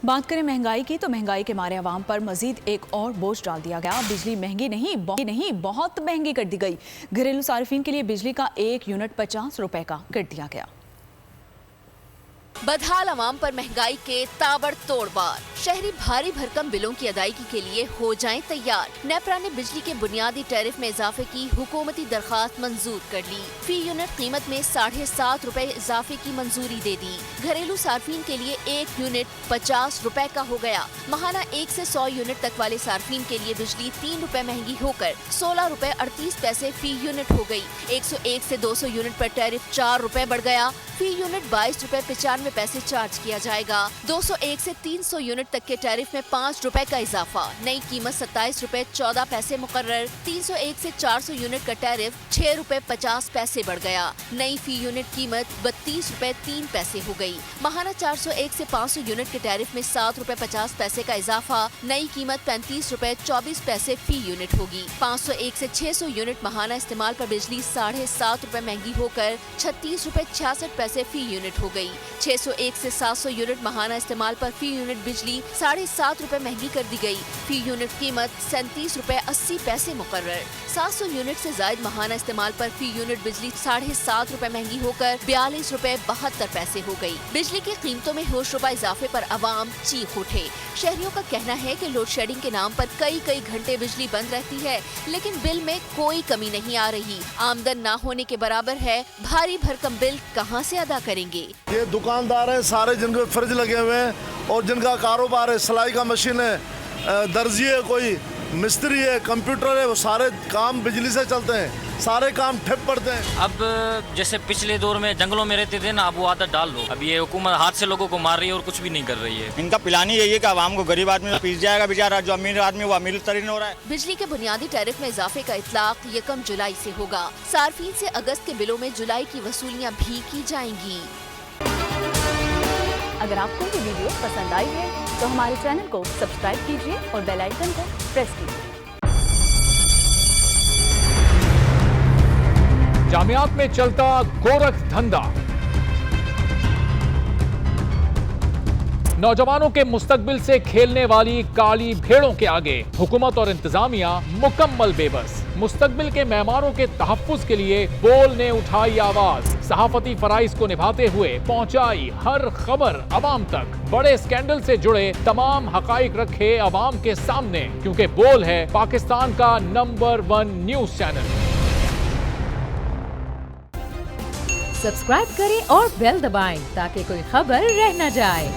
बात करें महंगाई की तो महंगाई के मारे आवाम पर मजीद एक और बोझ डाल दिया गया। बिजली महंगी नहीं बहुत महंगी कर दी गई। घरेलू सार्फिन के लिए बिजली का 1 यूनिट 50 रुपए का कर दिया गया। बदहाल आवाम पर महंगाई के ताबड़तोड़ वार। शहरी भारी भरकम बिलों की अदायगी के लिए हो जाएं तैयार। नेपरा ने बिजली के बुनियादी टैरिफ में इजाफे की हुकूमती दरखास्त मंजूर कर ली। फी यूनिट कीमत में 7.5 रुपए इजाफे की मंजूरी दे दी। घरेलू सार्फिन के लिए 1 यूनिट 50 रुपए का हो गया। माहाना 1 से 100 यूनिट तक वाले सार्फिन के लिए बिजली 3 रुपए महंगी होकर 16 रुपए 38 पैसे फी यूनिट हो गई। 101 से 200 यूनिट पर टैरिफ 4 रुपए बढ़ गया। फी यूनिट 22 रुपए 95 पैसे चार्ज किया जाएगा। 201 से 300 यूनिट तक के टैरिफ में 5 रुपए का इजाफा। नई कीमत 27 रुपए 14 पैसे मुकर्रर। 301 से 400 यूनिट का टैरिफ 6 रुपए 50 पैसे बढ़ गया। नई फी यूनिट कीमत 32 रुपए 3 पैसे हो गई। माहाना 401 से 500 यूनिट के टैरिफ में 7 रुपए 50 पैसे का इजाफा। नई कीमत 35 रुपए 24 पैसे फी यूनिट होगी। 501 से 600 यूनिट माहाना इस्तेमाल पर बिजली 7.5 रुपए महंगी होकर 36 रुपए 66 पैसे फी यूनिट हो गई। 601 से 700 यूनिट माहाना इस्तेमाल पर फी यूनिट बिजली 7.5 रुपए महंगी कर दी गई। फी यूनिट कीमत 37 रुपए 80 पैसे मुकर्रर। 700 यूनिट से जायद माहाना इस्तेमाल पर फी यूनिट बिजली 7.5 रुपए महंगी होकर 42 रुपए 72 पैसे हो गई। बिजली की कीमतों में होशरुबा इजाफे पर अवाम चीख उठे। शहरियों का कहना है कि लोड शेडिंग के नाम पर कई घंटे बिजली बंद रहती है, लेकिन बिल में कोई कमी नहीं आ रही। आमदन ना होने के बराबर है। भारी भरकम बिल कहां से अदा करेंगे? ये दुकानदार है सारे जिनके फ्रिज लगे हुए हैं और जिनका कारोबार है, सिलाई का मशीन है, दर्जी है, कोई मिस्त्री है, कंप्यूटर है, वो सारे काम बिजली से चलते हैं। सारे काम ठप पड़ते हैं। अब जैसे पिछले दौर में जंगलों में रहते थे ना, अब वो आदत डाल दो। अब ये हुकूमत हाथ से लोगों को मार रही है और कुछ भी नहीं कर रही है। इनका प्लान ही यही है कि आवाम को, गरीब आदमी तो पीस जाएगा बेचारा, जो अमीर आदमी वो अमीर तरीन हो रहा है। बिजली के बुनियादी टैरिफ में इजाफे का इतलाक 1 जुलाई से होगा। सार्फिन से अगस्त के बिलों में जुलाई की वसूलियाँ भी की जाएंगी। अगर आपको ये वीडियो पसंद आई है तो हमारे चैनल को सब्सक्राइब कीजिए और बेल आइकन को प्रेस कीजिए। जामियात में चलता गोरख धंधा, नौजवानों के मुस्तकबिल से खेलने वाली काली भेड़ों के आगे हुकूमत और इंतजामिया मुकम्मल बेबस। मुस्तकबिल के मेहमानों के तहफ्फुज के लिए बोल ने उठाई आवाज। सहाफती फराइज को निभाते हुए पहुंचाई हर खबर अवाम तक। बड़े स्कैंडल से जुड़े तमाम हकाइक रखे अवाम के सामने, क्योंकि बोल है पाकिस्तान का नंबर 1 न्यूज चैनल। सब्सक्राइब करें और बेल दबाएं ताकि कोई खबर रह न जाए।